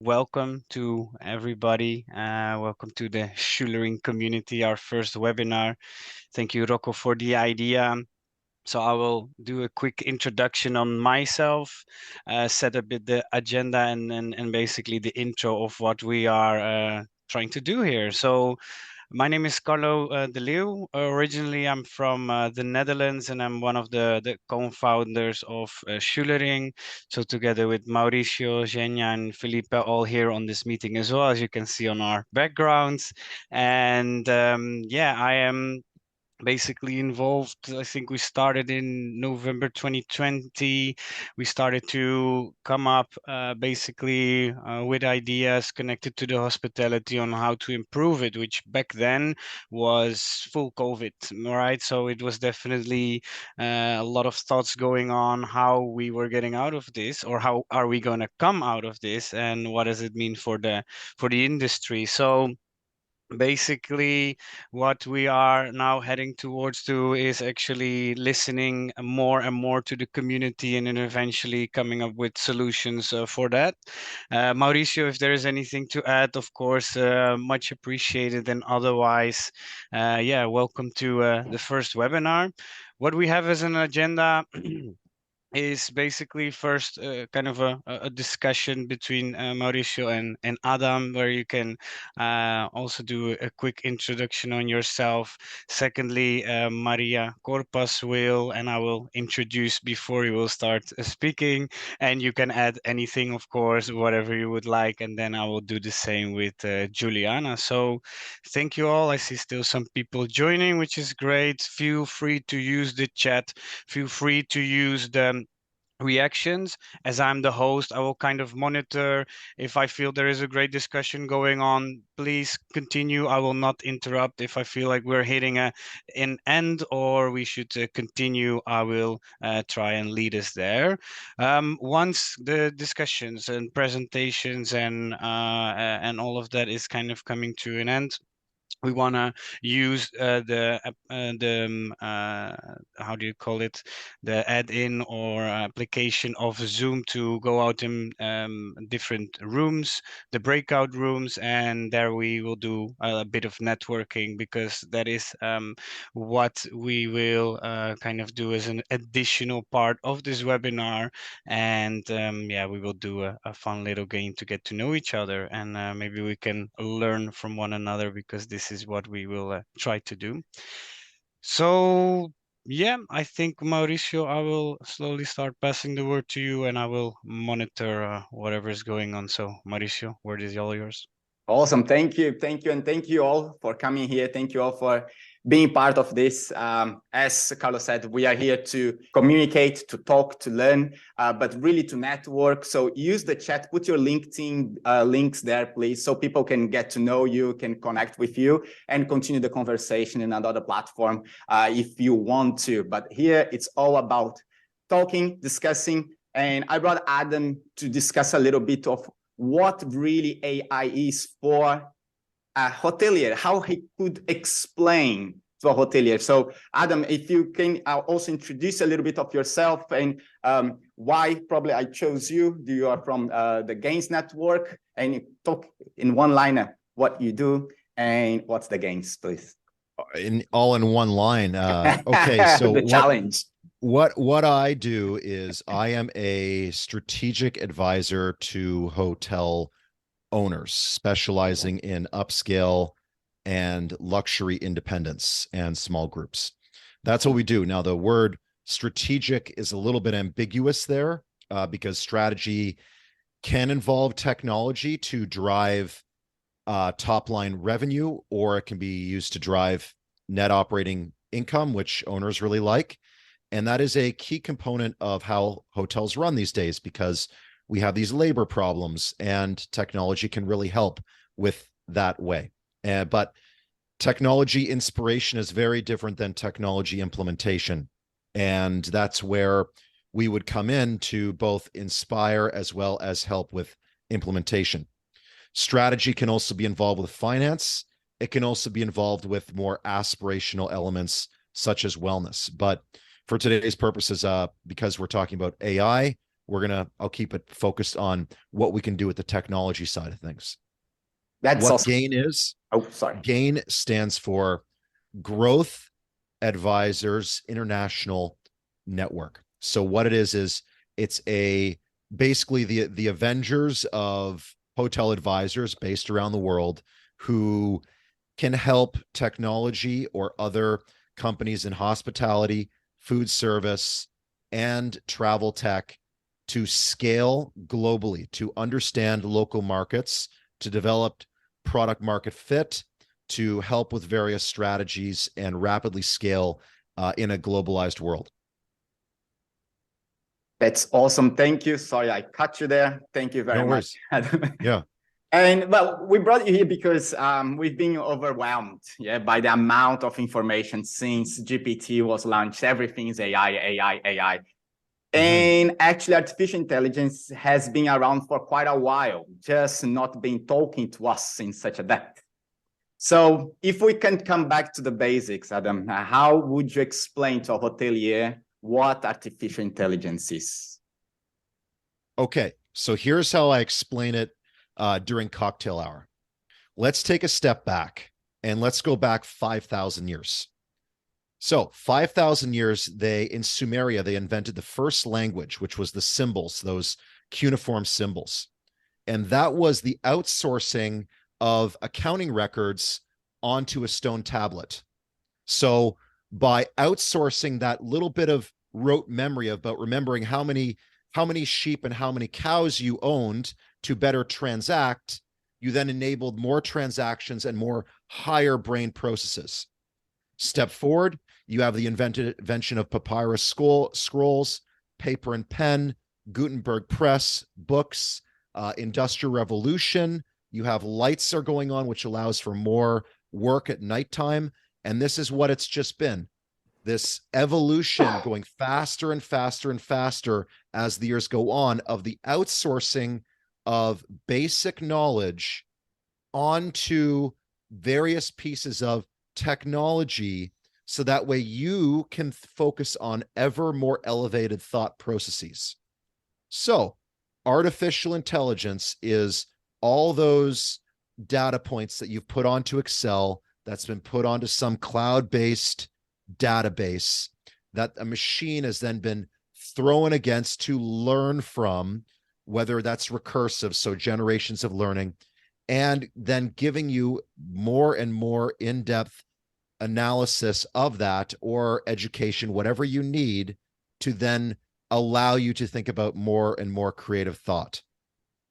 welcome to everybody. Welcome to the Schulering community, our first webinar. Thank you, Rocco, for the idea. So I will do a quick introduction on myself, set a bit the agenda and basically the intro of what we are trying to do here. So my name is Carlo de Leeuw. Originally, I'm from the Netherlands, and I'm one of the co-founders of Schulering. So together with Mauricio, Genia, and Felipe, all here on this meeting as well, as you can see on our backgrounds. And yeah, I am basically involved. I think we started in November 2020. We started to come up basically with ideas connected to the hospitality on how to improve it, which back then was full COVID, right? So it was definitely a lot of thoughts going on how we were getting out of this, or how are we going to come out of this, and what does it mean for the industry. So basically what we are now heading towards to is actually listening more and more to the community, and then eventually coming up with solutions for that. Mauricio, if there is anything to add, of course, much appreciated. And otherwise, yeah, welcome to the first webinar. What we have as an agenda is basically first kind of a discussion between Mauricio and Adam, where you can also do a quick introduction on yourself. Secondly, María Corpas will, and I will introduce before you will start speaking, and you can add anything, of course, whatever you would like, and then I will do the same with Juliana. So thank you all. I see still some people joining, which is great. Feel free to use the chat. Feel free to use the reactions. As I'm the host, I will kind of monitor. If I feel there is a great discussion going on, please continue. I will not interrupt. If I feel like we're hitting an end or we should continue, I will try and lead us there. Once the discussions and presentations and all of that is kind of coming to an end, we want to use how do you call it, the add-in or application of Zoom to go out in different rooms, the breakout rooms, and there we will do a bit of networking, because that is what we will kind of do as an additional part of this webinar. And yeah, we will do a fun little game to get to know each other, and maybe we can learn from one another, because this is what we will try to do. So yeah, I think, Mauricio, I will slowly start passing the word to you, and I will monitor whatever is going on. So Mauricio, word is all yours. Awesome. Thank you. And thank you all for coming here. Thank you all for being part of this. As Carlos said, we are here to communicate, to talk, to learn, but really to network. So use the chat, put your LinkedIn links there, please, so people can get to know you, can connect with you, and continue the conversation in another platform if you want to. But here it's all about talking, discussing, and I brought Adam to discuss a little bit of what really AI is for a hotelier, how he could explain to a hotelier. So Adam, if you can also introduce a little bit of yourself and why probably I chose you. You are from the Gains Network, and you talk in one liner what you do and what's the Gains, please. All in one line. Okay, so the challenge. What I do is I am a strategic advisor to hotel owners, specializing in upscale and luxury independents and small groups. That's what we do. Now, the word strategic is a little bit ambiguous there because strategy can involve technology to drive top line revenue, or it can be used to drive net operating income, which owners really like. And that is a key component of how hotels run these days, because we have these labor problems and technology can really help with that way. But technology inspiration is very different than technology implementation. And that's where we would come in to both inspire as well as help with implementation. Strategy can also be involved with finance. It can also be involved with more aspirational elements such as wellness. But for today's purposes, because we're talking about AI, I'll keep it focused on what we can do with the technology side of things. That's what awesome. GAIN is. Oh, sorry. GAIN stands for Growth Advisors International Network. So what it is it's basically the Avengers of hotel advisors based around the world who can help technology or other companies in hospitality, food service, and travel tech to scale globally, to understand local markets, to develop product market fit, to help with various strategies and rapidly scale in a globalized world. That's awesome. Thank you. Sorry, I cut you there. Thank you very much. Yeah. And well, we brought you here because we've been overwhelmed, by the amount of information since GPT was launched. Everything is AI, AI, AI. And actually, artificial intelligence has been around for quite a while, just not been talking to us in such a depth. So if we can come back to the basics, Adam, how would you explain to a hotelier what artificial intelligence is? Okay, so here's how I explain it during cocktail hour. Let's take a step back and let's go back 5,000 years. So 5,000 years, in Sumeria, they invented the first language, which was the symbols, those cuneiform symbols. And that was the outsourcing of accounting records onto a stone tablet. So by outsourcing that little bit of rote memory about remembering how many sheep and how many cows you owned to better transact, you then enabled more transactions and more higher brain processes. Step forward, you have the invention of papyrus scrolls, paper and pen, Gutenberg press, books, Industrial Revolution. You have lights are going on, which allows for more work at nighttime. And this is what it's just been. This evolution going faster and faster and faster as the years go on of the outsourcing of basic knowledge onto various pieces of technology, so that way you can focus on ever more elevated thought processes. So artificial intelligence is all those data points that you've put onto Excel that's been put onto some cloud-based database that a machine has then been thrown against to learn from, whether that's recursive, so generations of learning, and then giving you more and more in-depth analysis of that or education, whatever you need to then allow you to think about more and more creative thought.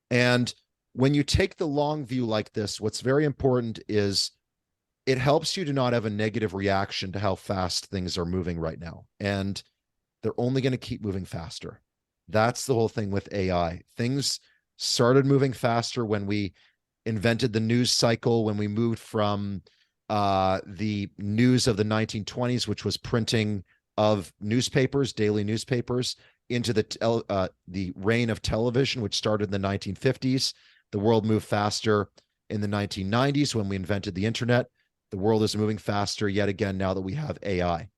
And when you take the long view like this, what's very important is it helps you to not have a negative reaction to how fast things are moving right now. And they're only going to keep moving faster. That's the whole thing with AI. Things started moving faster when we invented the news cycle, when we moved from the news of the 1920s, which was printing of newspapers, daily newspapers, into the reign of television, which started in the 1950s. The world moved faster in the 1990s when we invented the internet. The world is moving faster yet again now that we have AI.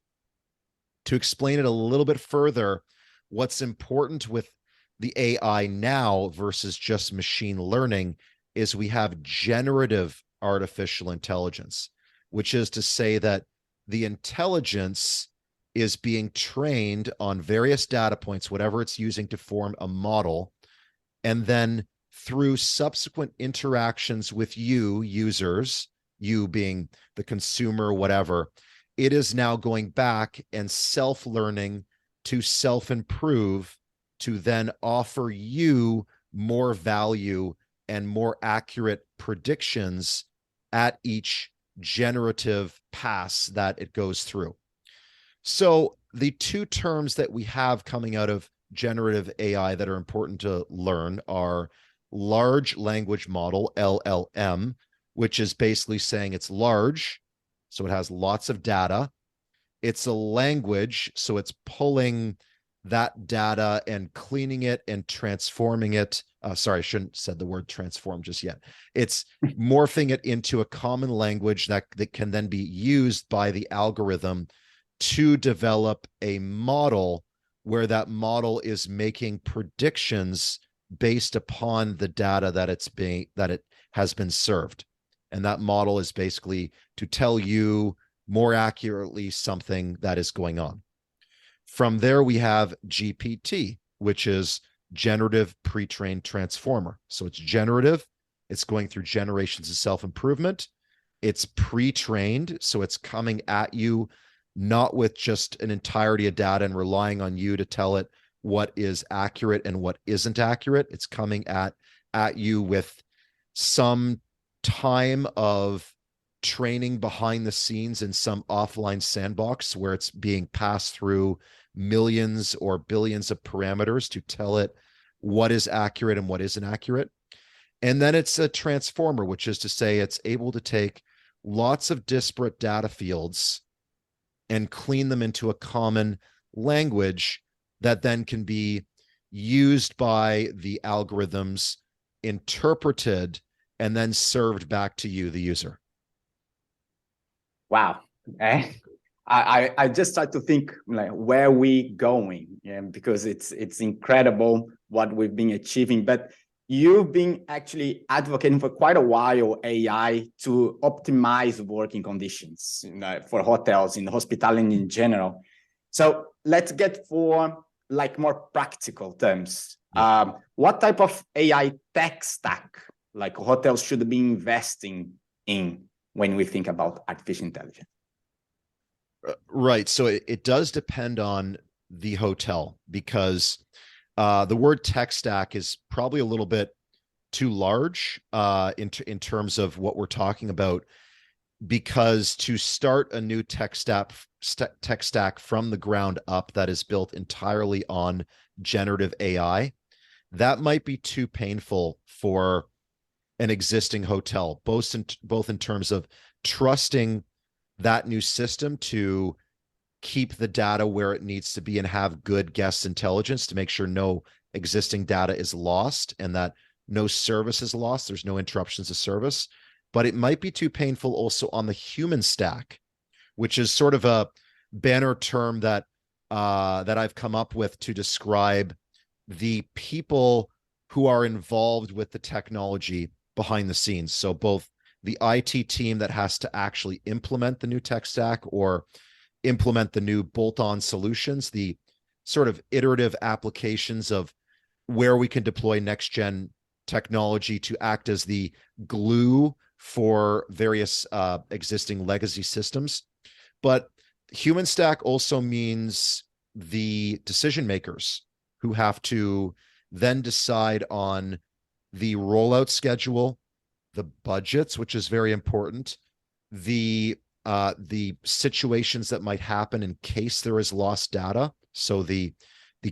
To explain it a little bit further, what's important with the AI now versus just machine learning is we have generative artificial intelligence, which is to say that the intelligence is being trained on various data points, whatever it's using to form a model, and then through subsequent interactions with you users, you being the consumer, whatever, it is now going back and self-learning to self-improve to then offer you more value and more accurate predictions at each generative pass that it goes through. So the two terms that we have coming out of generative AI that are important to learn are large language model, LLM, which is basically saying it's large, so it has lots of data. It's a language, so it's pulling that data and cleaning it and transforming it. Sorry, I shouldn't have said the word transform just yet. It's morphing it into a common language that can then be used by the algorithm to develop a model where that model is making predictions based upon the data that it has been served. And that model is basically to tell you more accurately something that is going on. From there, we have GPT, which is generative pre-trained transformer. So it's generative. It's going through generations of self-improvement. It's pre-trained. So it's coming at you, not with just an entirety of data and relying on you to tell it what is accurate and what isn't accurate. It's coming at you with some time of training behind the scenes in some offline sandbox where it's being passed through millions or billions of parameters to tell it what is accurate and what isn't accurate. And then it's a transformer, which is to say it's able to take lots of disparate data fields and clean them into a common language that then can be used by the algorithms, interpreted, and then served back to you, the user. Wow. I just start to think like where we going, because it's incredible what we've been achieving. But you've been actually advocating for quite a while AI to optimize working conditions for hotels, in hospitality in general. So let's get for like more practical terms. What type of AI tech stack like hotels should be investing in when we think about artificial intelligence? Right. So it does depend on the hotel, because the word tech stack is probably a little bit too large in terms of what we're talking about, because to start a new tech stack from the ground up that is built entirely on generative AI, that might be too painful for an existing hotel, both in terms of trusting that new system to keep the data where it needs to be and have good guest intelligence to make sure no existing data is lost and that no service is lost. There's no interruptions of service. But it might be too painful also on the human stack, which is sort of a banner term that I've come up with to describe the people who are involved with the technology behind the scenes. So both the IT team that has to actually implement the new tech stack or implement the new bolt-on solutions, the sort of iterative applications of where we can deploy next-gen technology to act as the glue for various existing legacy systems. But human stack also means the decision makers who have to then decide on the rollout schedule, the budgets, which is very important, the situations that might happen in case there is lost data, so the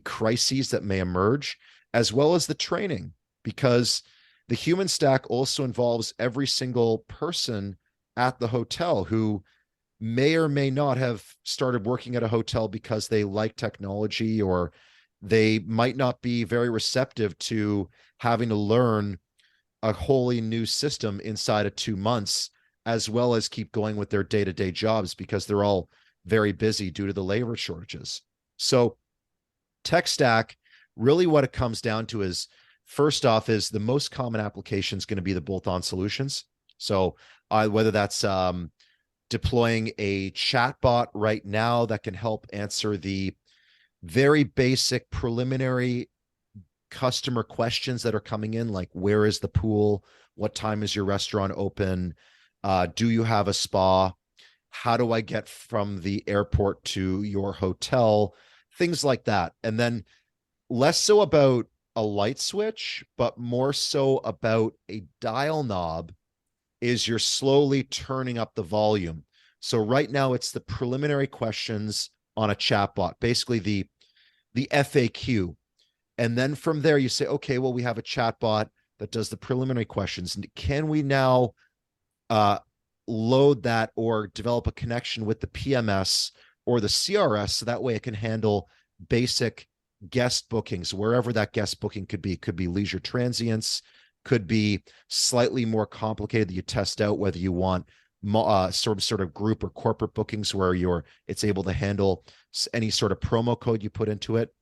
crises that may emerge, as well as the training, because the human stack also involves every single person at the hotel who may or may not have started working at a hotel because they like technology, or they might not be very receptive to having to learn a wholly new system inside of 2 months, as well as keep going with their day-to-day jobs because they're all very busy due to the labor shortages. So tech stack, really what it comes down to is, first off, is the most common application is going to be the bolt-on solutions. So whether that's deploying a chatbot right now that can help answer the very basic preliminary customer questions that are coming in, like where is the pool? What time is your restaurant open? Do you have a spa? How do I get from the airport to your hotel? Things like that. And then less so about a light switch, but more so about a dial knob, is you're slowly turning up the volume. So right now it's the preliminary questions on a chatbot, basically the FAQ. And then from there you say, okay, well, we have a chatbot that does the preliminary questions. Can we now load that or develop a connection with the PMS or the CRS so that way it can handle basic guest bookings, wherever that guest booking could be? Could be leisure transients, could be slightly more complicated that you test out whether you want sort of group or corporate bookings where it's able to handle any sort of promo code you put into it.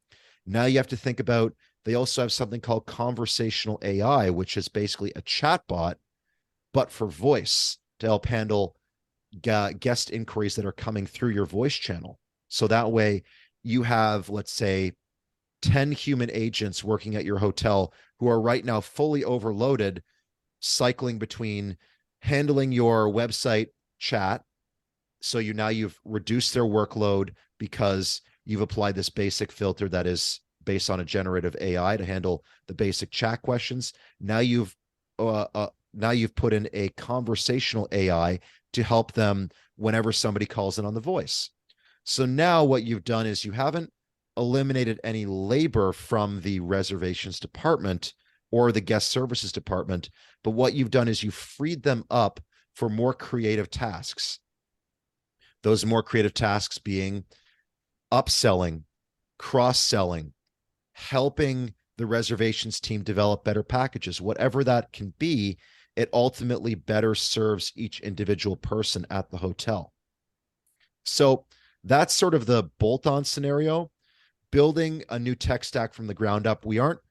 Now you have to think about, they also have something called conversational AI, which is basically a chatbot, but for voice, to help handle guest inquiries that are coming through your voice channel. So that way you have, let's say, 10 human agents working at your hotel who are right now fully overloaded, cycling between handling your website chat. So you've reduced their workload because you've applied this basic filter that is based on a generative AI to handle the basic chat questions. Now you've put in a conversational AI to help them whenever somebody calls in on the voice. So now what you've done is you haven't eliminated any labor from the reservations department or the guest services department, but what you've done is you freed them up for more creative tasks. Those more creative tasks being upselling, cross-selling, helping the reservations team develop better packages, whatever that can be. It ultimately better serves each individual person at the hotel. So that's sort of the bolt-on scenario. Building a new tech stack from the ground up. We aren't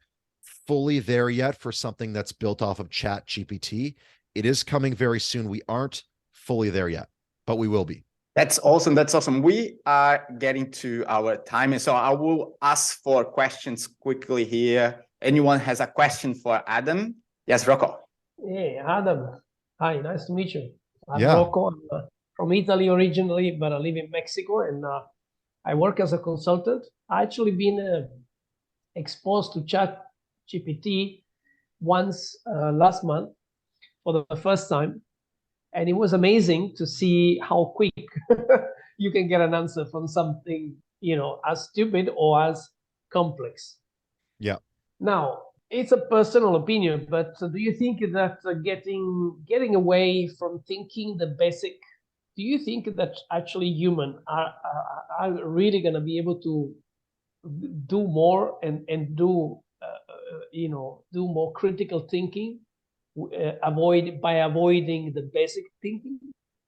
fully there yet for something that's built off of Chat GPT. It is coming very soon. We aren't fully there yet, but we will be. That's awesome. That's awesome. We are getting to our time. And so I will ask for questions quickly here. Anyone has a question for Adam? Yes, Rocco. Hey, Adam. Hi, nice to meet you. I'm Yeah. Rocco. I'm from Italy originally, but I live in Mexico, and I work as a consultant. I actually been exposed to Chat GPT once last month for the first time. And it was amazing to see how quick you can get an answer from something, as stupid or as complex. Yeah. Now, it's a personal opinion, but do you think that getting away from thinking the basic, do you think that actually humans are really going to be able to do more and do more critical thinking, avoiding the basic thinking?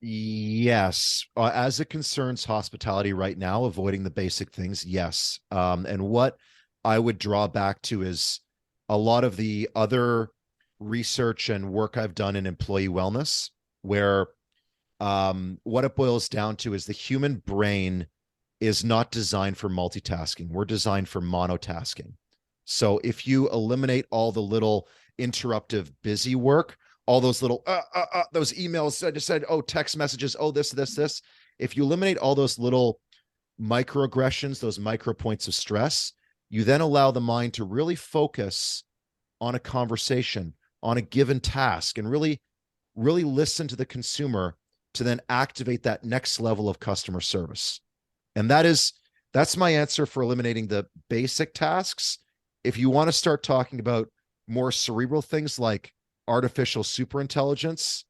Yes. As it concerns hospitality right now, avoiding the basic things, yes. And what I would draw back to is a lot of the other research and work I've done in employee wellness, where what it boils down to is the human brain is not designed for multitasking. We're designed for monotasking. So if you eliminate all the little interruptive busy work, all those little those emails I just said, text messages, this, if you eliminate all those little microaggressions, those micro points of stress, you then allow the mind to really focus on a conversation, on a given task, and really listen to the consumer to then activate that next level of customer service. And that's my answer for eliminating the basic tasks. If you want to start talking about more cerebral things like artificial superintelligence,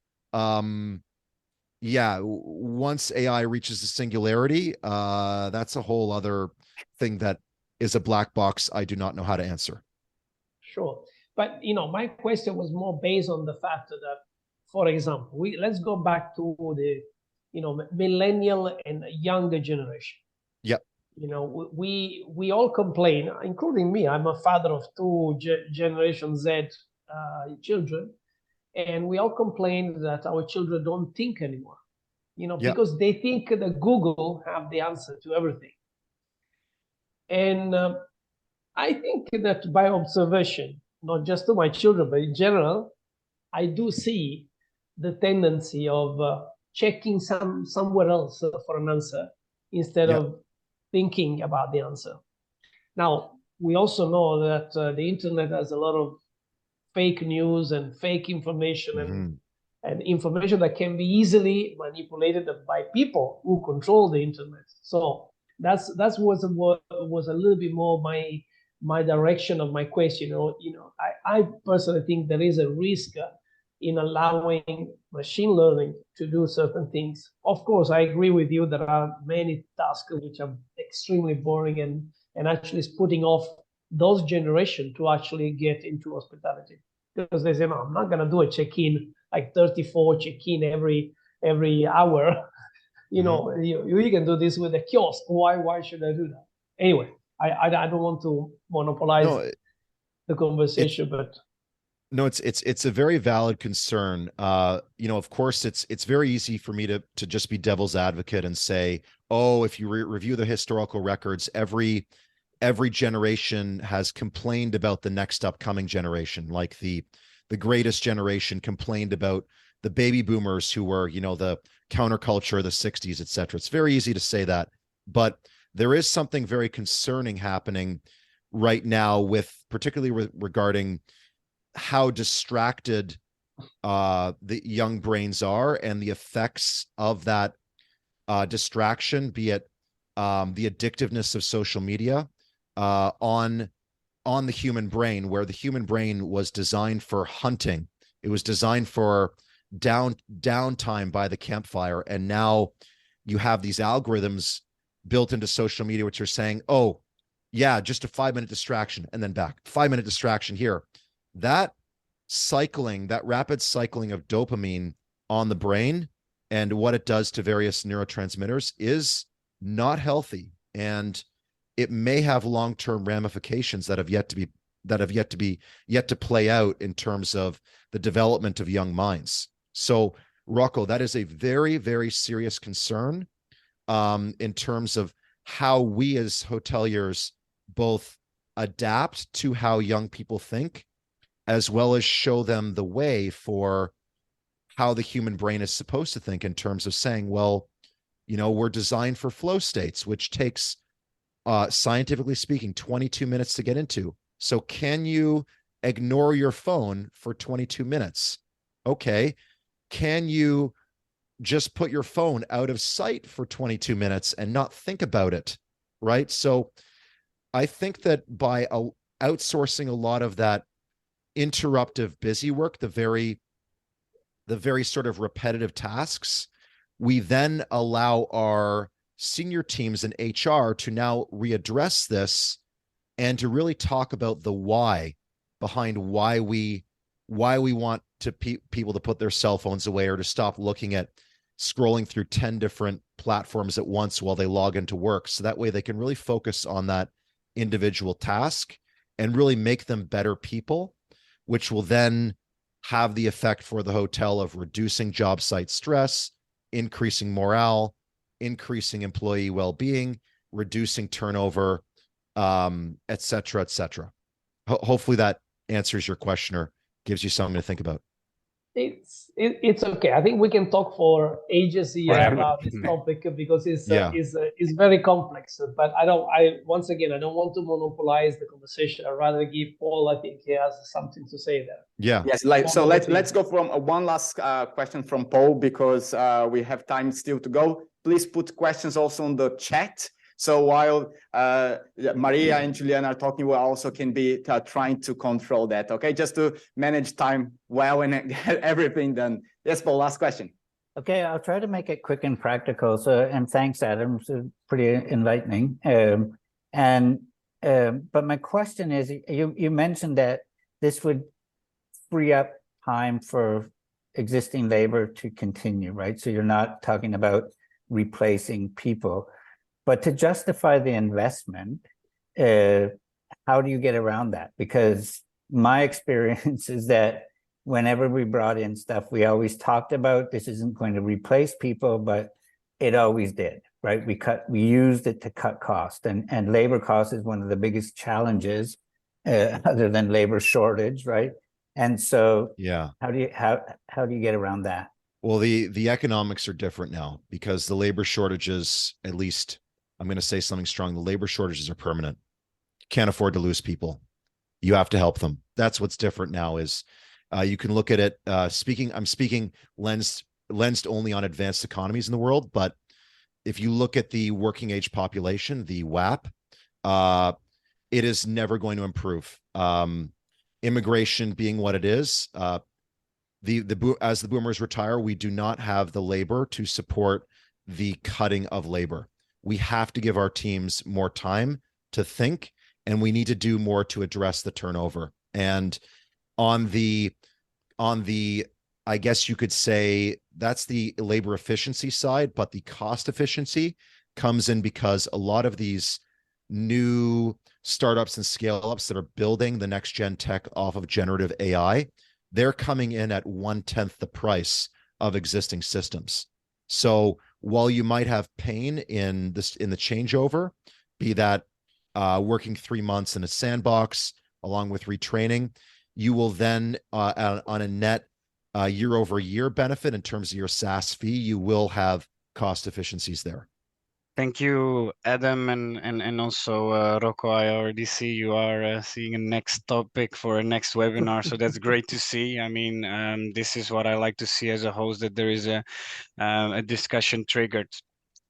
once AI reaches the singularity, that's a whole other thing that is a black box I do not know how to answer. Sure. But, my question was more based on the fact that, for example, let's go back to the, millennial and younger generation. Yep. We all complain, including me. I'm a father of two Generation Z children, and we all complain that our children don't think anymore, Yep. because they think that Google have the answer to everything. And I think that by observation, not just to my children, but in general, I do see the tendency of checking somewhere else for an answer instead Yep. of thinking about the answer. Now, we also know that the internet has a lot of fake news and fake information and information that can be easily manipulated by people who control the internet. So that was a little bit more my direction of my question. I personally think there is a risk in allowing machine learning to do certain things. Of course, I agree with you. There are many tasks which are extremely boring and actually is putting off those generations to actually get into hospitality. Because they say, no, I'm not going to do a check-in, like 34 check-in every hour. You can do this with a kiosk. Why should I do that? Anyway, I don't want to monopolize the conversation, but no, it's a very valid concern. Of course, it's very easy for me to just be devil's advocate and say, oh, if you review the historical records, every generation has complained about the next upcoming generation. Like the greatest generation complained about the baby boomers who were, the counterculture of the 60s, etc. It's very easy to say that, but there is something very concerning happening right now particularly regarding how distracted the young brains are and the effects of that distraction, be it the addictiveness of social media on the human brain, where the human brain was designed for hunting. It was designed for downtime by the campfire. And now you have these algorithms built into social media, which are saying, oh, yeah, just a 5-minute distraction and then back, 5-minute distraction here. That rapid cycling of dopamine on the brain and what it does to various neurotransmitters is not healthy. And it may have long-term ramifications that have yet to play out in terms of the development of young minds. So, Rocco, that is a very, very serious concern in terms of how we as hoteliers both adapt to how young people think, as well as show them the way for how the human brain is supposed to think, in terms of saying, well, we're designed for flow states, which takes, scientifically speaking, 22 minutes to get into. So can you ignore your phone for 22 minutes? Okay. Can you just put your phone out of sight for 22 minutes and not think about it? Right. So I think that by outsourcing a lot of that interruptive busy work, the very sort of repetitive tasks, we then allow our senior teams in HR to now readdress this and to really talk about the why behind why we want people to put their cell phones away, or to stop looking at scrolling through 10 different platforms at once while they log into work. So that way they can really focus on that individual task and really make them better people, which will then have the effect for the hotel of reducing job site stress, increasing morale, increasing employee well-being, reducing turnover, et cetera, et cetera. Hopefully that answers your question or gives you something to think about. It's okay. I think we can talk for ages here about this topic, because it's very complex. But once again, I don't want to monopolize the conversation. I'd rather give Paul, I think he has something to say there. Yeah. Yes. Let's go from one last question from Paul, because we have time still to go. Please put questions also on the chat. So while Maria and Juliana are talking, we also can be trying to control that, okay? Just to manage time well and get everything done. Yes, Paul, last question. Okay, I'll try to make it quick and practical. And thanks, Adam. It's pretty enlightening. But my question is, you mentioned that this would free up time for existing labor to continue, right? So you're not talking about replacing people. But to justify the investment, how do you get around that? Because my experience is that whenever we brought in stuff, we always talked about this isn't going to replace people, but it always did, right? We used it to cut cost, and labor cost is one of the biggest challenges, other than labor shortage, right? And so, how do you get around that? Well, the economics are different now, because the labor shortages, at least I'm going to say something strong, the labor shortages are permanent. You can't afford to lose people. You have to help them. That's what's different now. Is you can look at it, I'm speaking lensed only on advanced economies in the world, but if you look at the working age population, the WAP, it is never going to improve. Immigration being what it is, as the boomers retire, we do not have the labor to support the cutting of labor. We have to give our teams more time to think, and we need to do more to address the turnover. And on the, I guess you could say that's the labor efficiency side, but the cost efficiency comes in because a lot of these new startups and scale-ups that are building the next gen tech off of generative AI, they're coming in at 1/10 the price of existing systems. So while you might have pain in the changeover, be that working 3 months in a sandbox along with retraining, you will then on a net year-over-year benefit in terms of your SaaS fee, you will have cost efficiencies there. Thank you, Adam, and also Rocco. I already see you are seeing a next topic for a next webinar, so that's great to see. I mean, this is what I like to see as a host, that there is a discussion triggered.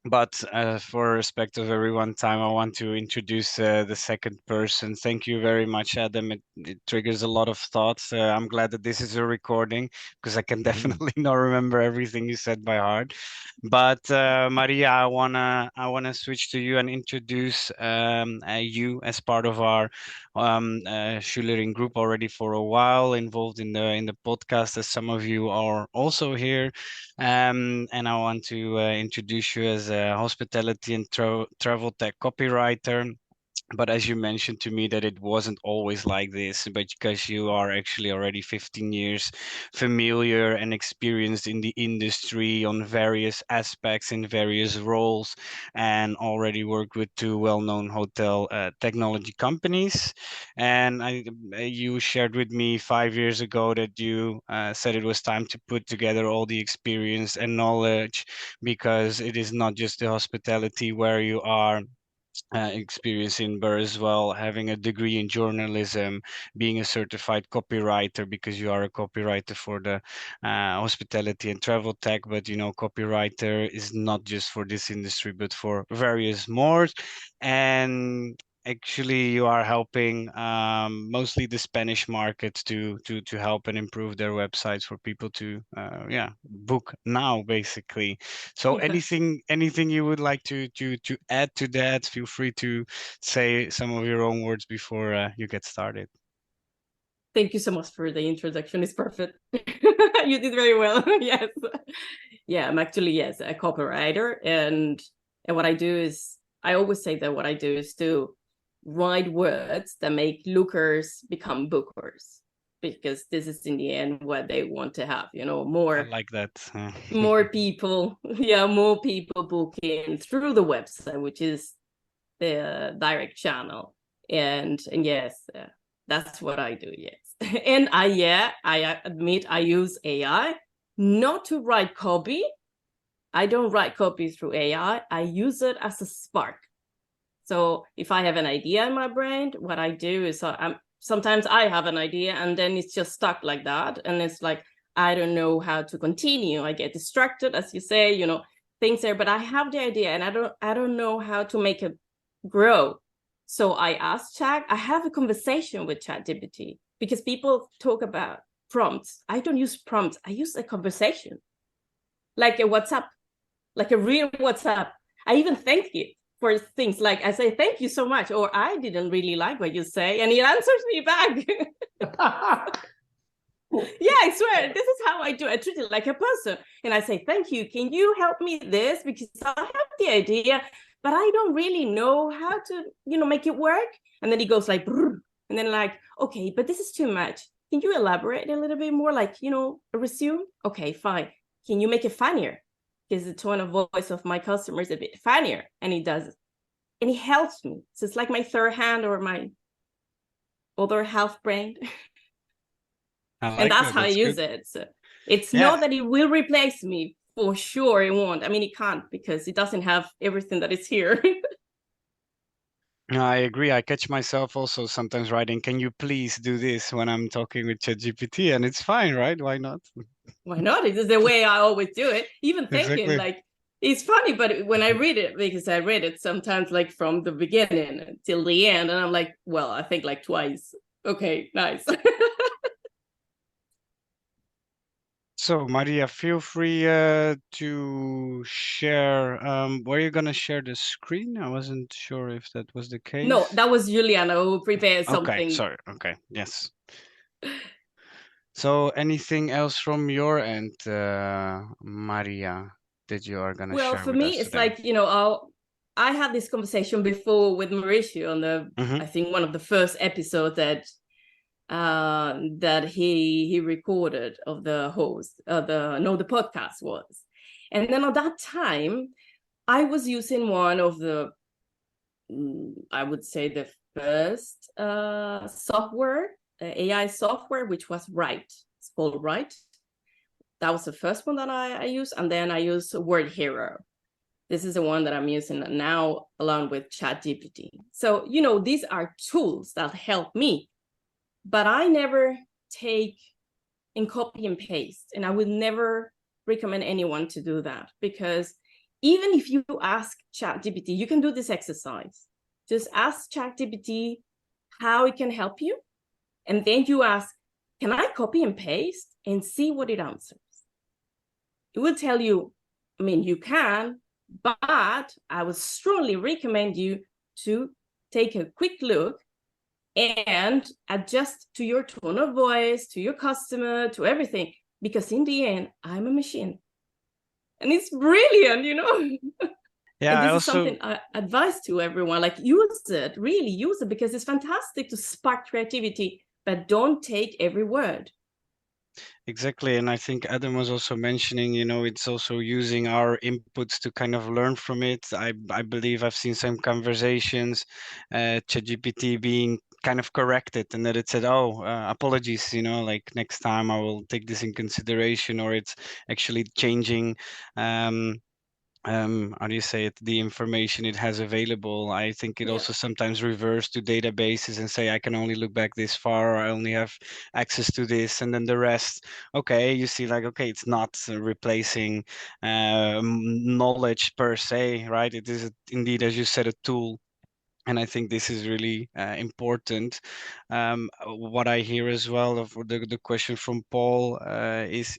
But for respect of everyone time, I want to introduce the second person. Thank you very much, Adam. It triggers a lot of thoughts. I'm glad that this is a recording, because I can definitely not remember everything you said by heart. But Maria, I wanna switch to you and introduce you as part of our Schulering group already for a while, involved in the podcast, as some of you are also here. And I want to introduce you as a hospitality and travel tech copywriter. But as you mentioned to me that it wasn't always like this, but because you are actually already 15 years familiar and experienced in the industry on various aspects in various roles, and already worked with 2 well-known hotel technology companies. And you shared with me 5 years ago that you said it was time to put together all the experience and knowledge, because it is not just the hospitality where you are experiencing, but as well having a degree in journalism, being a certified copywriter, because you are a copywriter for the hospitality and travel tech. But you know, copywriter is not just for this industry, but for various more. And actually, you are helping mostly the Spanish market to help and improve their websites for people to book now, basically. So anything you would like to add to that? Feel free to say some of your own words before you get started. Thank you so much for the introduction. It's perfect. You did very well. Yes. Yeah, I'm actually, yes, a copywriter. And what I do is, I always say that what I do is to write words that make lookers become bookers, because this is in the end what they want to have, you know, more. I like that. More people, more people booking through the website, which is the direct channel. And yes, that's what I do. Yes. And I admit I use AI not to write copy. I don't write copy through AI. I use it as a spark. So if I have an idea in my brain, what I do is sometimes I have an idea and then it's just stuck like that. And it's like, I don't know how to continue. I get distracted, as you say, you know, things there, but I have the idea and I don't know how to make it grow. So I asked Chat, I have a conversation with Chat GPT, because people talk about prompts. I don't use prompts. I use a conversation, like a WhatsApp, like a real WhatsApp. I even thank it for things, like I say, thank you so much, or I didn't really like what you say, and it answers me back. Yeah, I swear, this is how I do. I treat it like a person, and I say, thank you. Can you help me this? Because I have the idea, but I don't really know how to, you know, make it work. And then he goes like, brr, and then like, okay, but this is too much. Can you elaborate a little bit more? Like, you know, a resume? Okay, fine. Can you make it funnier? Because the tone of voice of my customer is a bit funnier, and he does it. And he helps me. So it's like my third hand or my other half brain. And that's how I use it. So it's not that it will replace me, for sure it won't. I mean, it can't, because it doesn't have everything that is here. No, I agree. I catch myself also sometimes writing, can you please do this, when I'm talking with ChatGPT, and it's fine, right? Why not? Why not? It is the way I always do it. Even thinking like, it's funny, but when I read it, because I read it sometimes like from the beginning till the end, and I'm like, well, I think like twice. Okay, nice. So Maria, feel free to share. Were you gonna share the screen? I wasn't sure if that was the case. No, that was Juliana who prepared something. Okay, sorry. Okay, yes. So anything else from your end, Maria, that you are gonna share with us? Well, for me, it's like, you know, I had this conversation before with Mauricio on the, I think one of the first episodes that he recorded of the host, the podcast was. And then at that time, I was using one of the, I would say the first software, AI software, which was Write. It's called Write. That was the first one that I used. And then I used Word Hero. This is the one that I'm using now along with Chat GPT. So, you know, these are tools that help me, but I never take and copy and paste. And I would never recommend anyone to do that, because even if you ask Chat GPT, you can do this exercise. Just ask Chat GPT how it can help you. And then you ask, can I copy and paste, and see what it answers? It will tell you, I mean, you can, but I would strongly recommend you to take a quick look and adjust to your tone of voice, to your customer, to everything, because in the end, I'm a machine. And it's brilliant, you know? Yeah, and this is something I advise to everyone, like use it, really use it, because it's fantastic to spark creativity, but don't take every word. Exactly. And I think Adam was also mentioning, you know, it's also using our inputs to kind of learn from it. I believe I've seen some conversations, ChatGPT being kind of corrected, and that it said, oh, apologies, you know, like next time I will take this in consideration, or it's actually changing how do you say it, the information it has available. I think it also sometimes reverts to databases and say, I can only look back this far, or I only have access to this, and then the rest, okay, you see, like, okay, it's not replacing knowledge per se, right? It is indeed, as you said, a tool. And I think this is really important. What I hear as well of the question from Paul is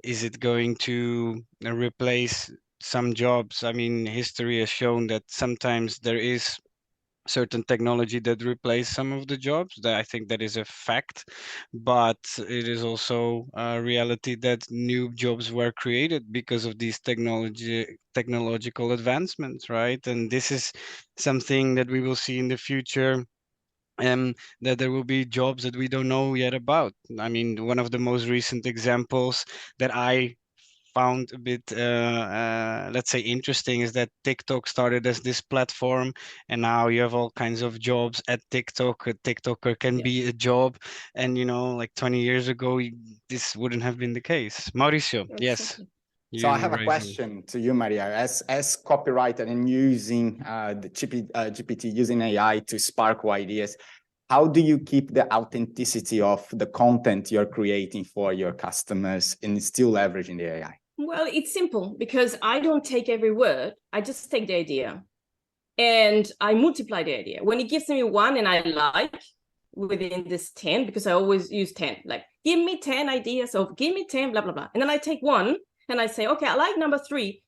it going to replace some jobs? I mean, history has shown that sometimes there is certain technology that replace some of the jobs. That I think that is a fact, but it is also a reality that new jobs were created because of these technological advancements, right? And this is something that we will see in the future. That there will be jobs that we don't know yet about. I mean, one of the most recent examples that I found a bit, let's say, interesting is that TikTok started as this platform, and now you have all kinds of jobs at TikTok. A TikToker can be a job, and you know, like 20 years ago, this wouldn't have been the case. Mauricio, yes. So I have a question to you, Maria. As copywriter and using the GPT, using AI to spark ideas, how do you keep the authenticity of the content you're creating for your customers and still leveraging the AI? Well, it's simple, because I don't take every word. I just take the idea and I multiply the idea. When it gives me one and I like within this 10, because I always use 10, like give me 10 ideas of, give me 10, blah, blah, blah. And then I take one and I say, okay, I like number 3.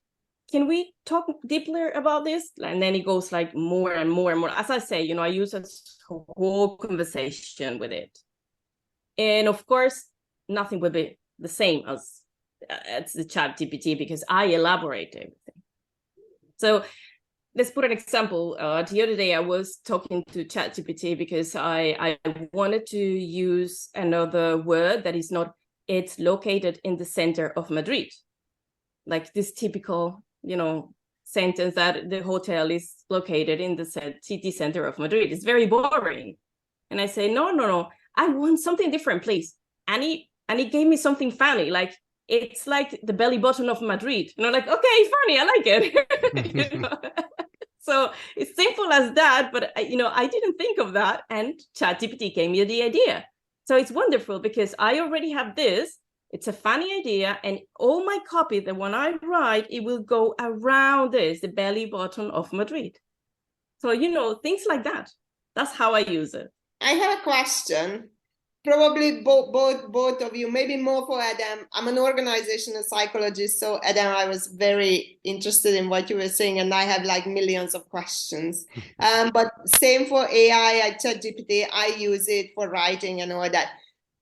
Can we talk deeper about this? And then it goes like more and more and more. As I say, you know, I use a whole conversation with it. And of course, nothing will be the same as the Chat GPT, because I elaborate everything. So let's put an example. The other day I was talking to Chat GPT because I wanted to use another word that is not, it's located in the center of Madrid. Like this typical, you know, sentence that the hotel is located in the city center of Madrid. It's very boring. And I say, no, I want something different, please. And he gave me something funny, like, it's like the belly button of Madrid. And I'm like, okay, funny, I like it. You know? So it's simple as that, but you know, I didn't think of that, and ChatGPT gave me the idea. So it's wonderful because I already have this. It's a funny idea, and all my copy, the one I write, it will go around this, the belly button of Madrid. So, you know, things like that. That's how I use it. I have a question. Probably both of you, maybe more for Adam. I'm an organizational psychologist, so Adam, I was very interested in what you were saying, and I have like millions of questions. But same for AI at ChatGPT, I use it for writing and all that.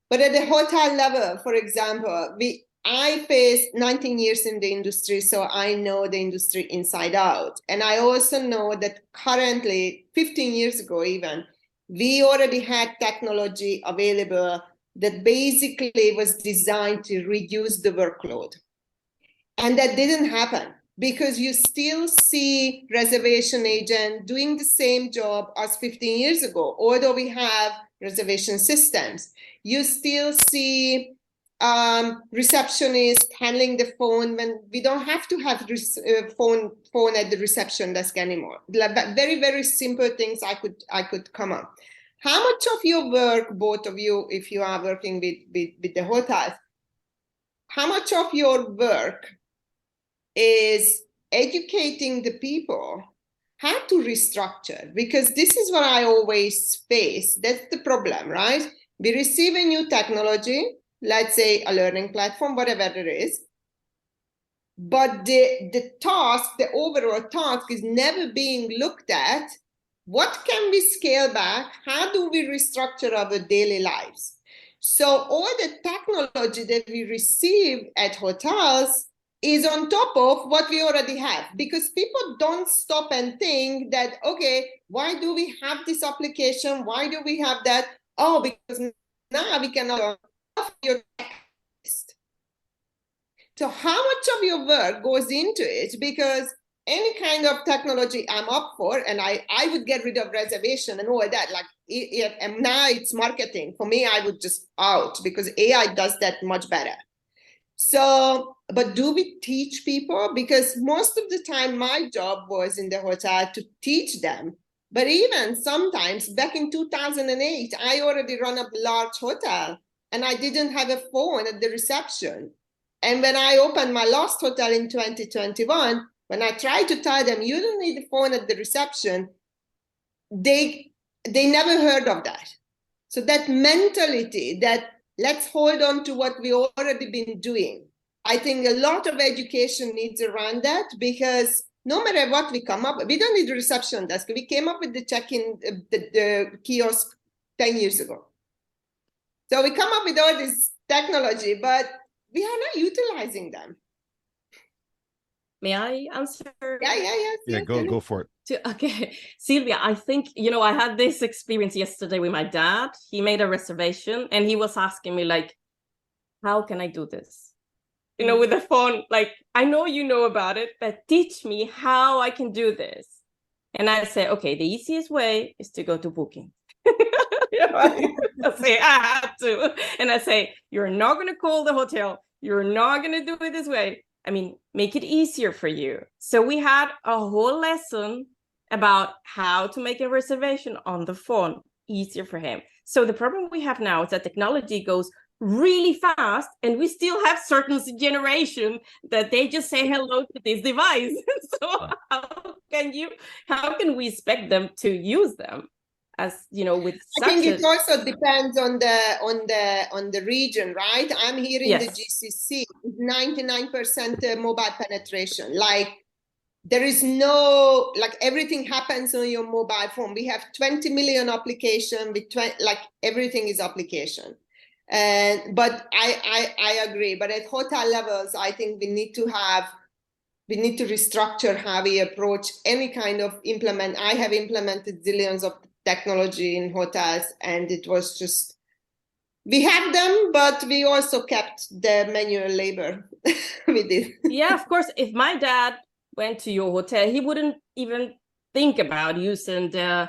But at the hotel level, for example, I faced 19 years in the industry, so I know the industry inside out. And I also know that currently, 15 years ago even, we already had technology available that basically was designed to reduce the workload. And that didn't happen because you still see reservation agent doing the same job as 15 years ago, although we have reservation systems. You still see receptionist handling the phone when we don't have to have phone at the reception desk anymore. Very, very simple things I could come up. How much of your work, both of you, if you are working with the hotels, how much of your work is educating the people how to restructure? Because this is what I always face. That's the problem, right? We receive a new technology, let's say a learning platform, whatever it is. But the task, the overall task is never being looked at. What can we scale back? How do we restructure our daily lives? So all the technology that we receive at hotels is on top of what we already have, because people don't stop and think that, okay, why do we have this application? Why do we have that? Oh, because now we can offer your list. So how much of your work goes into it? Because any kind of technology I'm up for, and I would get rid of reservation and all that. Like, and now it's marketing. For me, I would just out because AI does that much better. So, but do we teach people? Because most of the time my job was in the hotel to teach them. But even sometimes back in 2008, I already run a large hotel and I didn't have a phone at the reception. And when I opened my last hotel in 2021, when I tried to tell them, you don't need a phone at the reception, they never heard of that. So that mentality that let's hold on to what we already been doing. I think a lot of education needs around that, because no matter what we come up, we don't need a reception desk. We came up with the check-in, the kiosk 10 years ago. So we come up with all this technology, but we are not utilizing them. May I answer? Yeah, go for it. Okay, Sylvia, I think, I had this experience yesterday with my dad. He made a reservation and he was asking me, like, how can I do this? With the phone, like, I know you know about it, but teach me how I can do this. And I say, okay, the easiest way is to go to Booking. I say, I have to. And I say, you're not going to call the hotel. You're not going to do it this way. I mean, make it easier for you. So we had a whole lesson about how to make a reservation on the phone easier for him. So the problem we have now is that technology goes really fast, and we still have certain generation that they just say hello to this device. So how can we expect them to use them? As with I think it also depends on the region, right? I'm here in the GCC, 99% mobile penetration. Like, there is no, like, everything happens on your mobile phone. We have 20 million applications, like everything is application. But I agree. But at hotel levels, I think we need to restructure how we approach any kind of implement. I have implemented zillions of technology in hotels, and it was just, we had them, but we also kept the manual labor with it. Yeah, of course. If my dad went to your hotel, he wouldn't even think about using the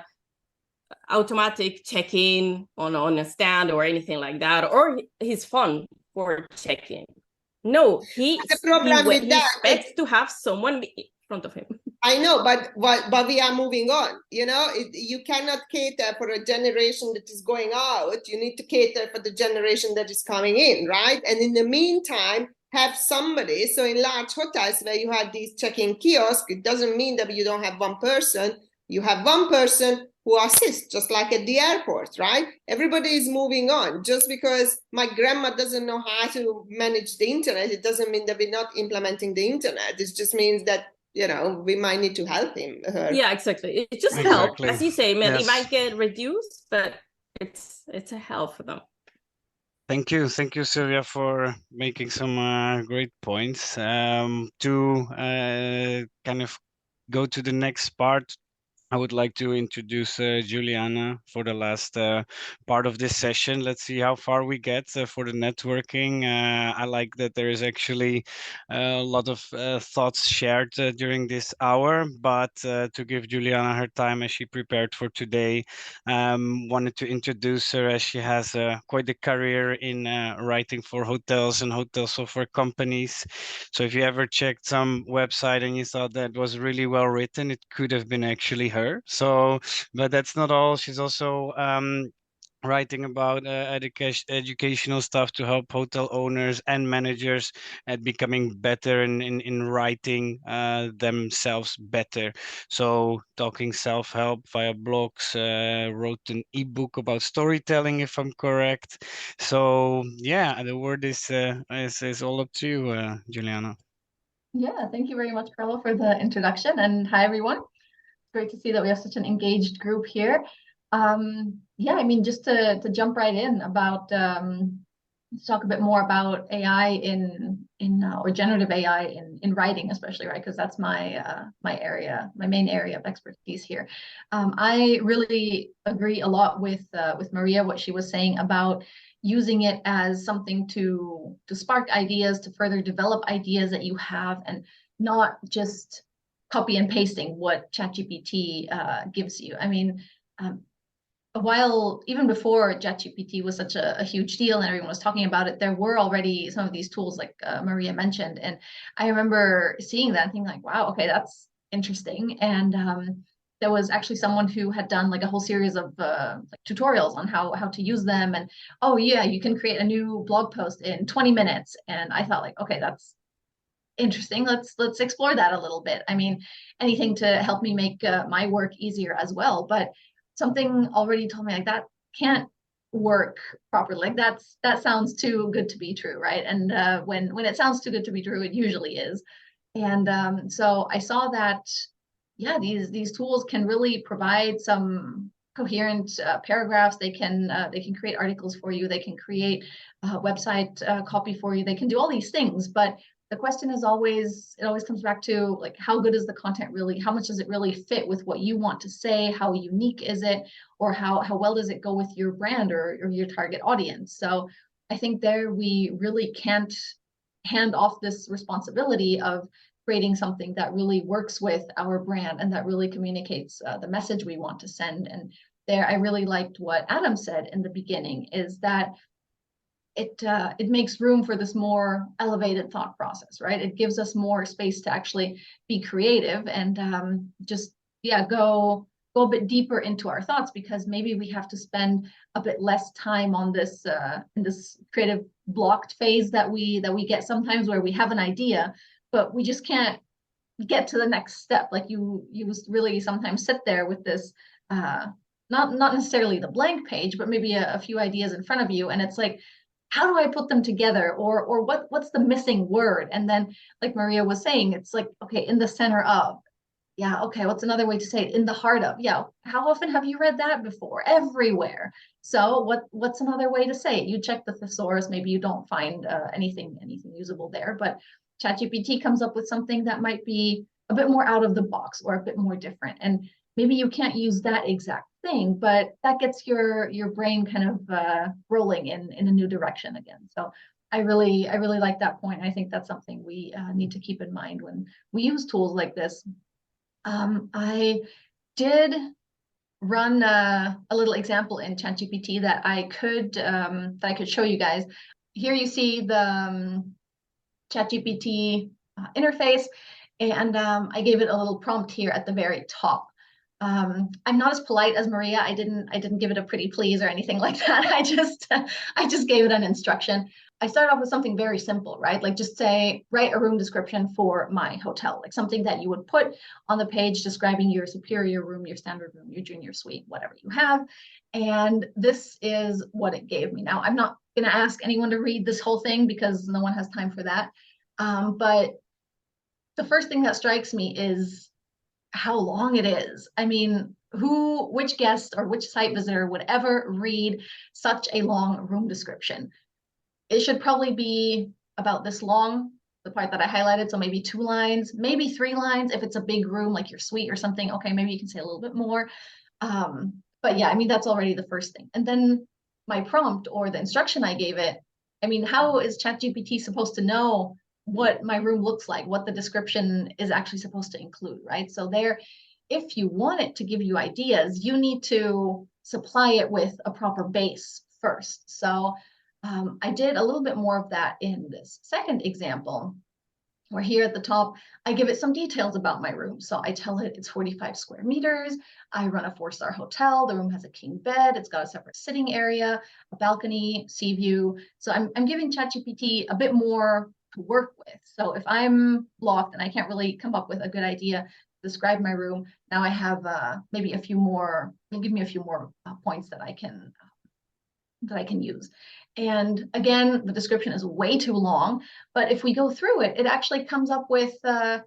automatic check-in on a stand or anything like that, or his phone for check-in. No, he expects to have someone in front of him. I know, but we are moving on. You cannot cater for a generation that is going out. You need to cater for the generation that is coming in, right? And in the meantime, have somebody. So in large hotels where you have these check-in kiosks, it doesn't mean that you don't have one person. You have one person who assists, just like at the airport, right? Everybody is moving on. Just because my grandma doesn't know how to manage the internet, it doesn't mean that we're not implementing the internet. It just means that, we might need to help her. Yeah, exactly. It just helps. As you say, it might get reduced, but it's a help for them. Thank you, Sylvia, for making some great points. To kind of go to the next part, I would like to introduce Juliana for the last part of this session. Let's see how far we get for the networking. I like that there is actually a lot of thoughts shared during this hour, but to give Juliana her time as she prepared for today, wanted to introduce her as she has quite a career in writing for hotels and hotel software companies. So if you ever checked some website and you thought that was really well written, it could have been actually her. So, but that's not all. She's also writing about educational stuff to help hotel owners and managers at becoming better in writing themselves better. So talking self-help via blogs, wrote an ebook about storytelling, if I'm correct. So yeah, the word is all up to you, Juliana. Yeah, thank you very much, Carlo, for the introduction, and hi everyone. Great to see that we have such an engaged group here. Yeah, I mean, just to jump right in about let's talk a bit more about AI or generative AI in writing, especially, right? Because that's my main area of expertise here. I really agree a lot with Maria, what she was saying about using it as something to spark ideas, to further develop ideas that you have, and not just copy and pasting what Chat GPT gives you. I mean, a while, even before Chat GPT was such a huge deal and everyone was talking about it, there were already some of these tools like Maria mentioned. And I remember seeing that and thinking like, wow, okay, that's interesting. And there was actually someone who had done like a whole series of like tutorials on how to use them. And oh yeah, you can create a new blog post in 20 minutes. And I thought like, okay, that's interesting. Let's explore that a little bit. I mean, anything to help me make my work easier as well. But something already told me like that can't work properly. Like that sounds too good to be true, right? And when it sounds too good to be true, it usually is. And so I saw that, yeah, these tools can really provide some coherent paragraphs. They can create articles for you. They can create website copy for you. They can do all these things, but the question is always, it always comes back to like, how good is the content really? How much does it really fit with what you want to say? How unique is it? Or how well does it go with your brand or your target audience? So I think there we really can't hand off this responsibility of creating something that really works with our brand and that really communicates the message we want to send. And there, I really liked what Adam said in the beginning, is that it makes room for this more elevated thought process, right? It gives us more space to actually be creative and just, yeah, go a bit deeper into our thoughts, because maybe we have to spend a bit less time on this in this creative blocked phase that we get sometimes, where we have an idea, but we just can't get to the next step. Like you really sometimes sit there with this not necessarily the blank page, but maybe a few ideas in front of you, and it's like, how do I put them together? Or what's the missing word? And then, like Maria was saying, it's like, okay, in the center of, yeah, okay, what's another way to say it? In the heart of, yeah, how often have you read that before? Everywhere. So what's another way to say it? You check the thesaurus, maybe you don't find anything usable there, but ChatGPT comes up with something that might be a bit more out of the box or a bit more different. And maybe you can't use that exact thing, but that gets your brain kind of rolling in a new direction again. So I really like that point. I think that's something we need to keep in mind when we use tools like this. I did run a little example in ChatGPT that I could show you guys. Here you see the ChatGPT interface, and I gave it a little prompt here at the very top. I'm not as polite as Maria. I didn't give it a pretty please or anything like that. I just gave it an instruction. I started off with something very simple, right? Like just say, write a room description for my hotel, like something that you would put on the page describing your superior room, your standard room, your junior suite, whatever you have. And this is what it gave me. Now, I'm not going to ask anyone to read this whole thing because no one has time for that. But the first thing that strikes me is how long it is. I mean, which guest or which site visitor would ever read such a long room description? it should probably be about this long, the part that I highlighted. So maybe 2 lines, maybe 3 lines. If it's a big room, like your suite or something, okay, maybe you can say a little bit more. But yeah, I mean, that's already the first thing. And then my prompt or the instruction I gave it, I mean, how is Chat GPT supposed to know what my room looks like, what the description is actually supposed to include, right? So there, if you want it to give you ideas, you need to supply it with a proper base first. So I did a little bit more of that in this second example, where here at the top, I give it some details about my room. So I tell it it's 45 square meters. I run a 4-star hotel. The room has a king bed. It's got a separate sitting area, a balcony, sea view. So I'm giving ChatGPT a bit more to work with. So if I'm blocked and I can't really come up with a good idea to describe my room, now I have maybe a few more, it'll give me a few more points that I can use. And again, the description is way too long, but if we go through it, it actually comes up with a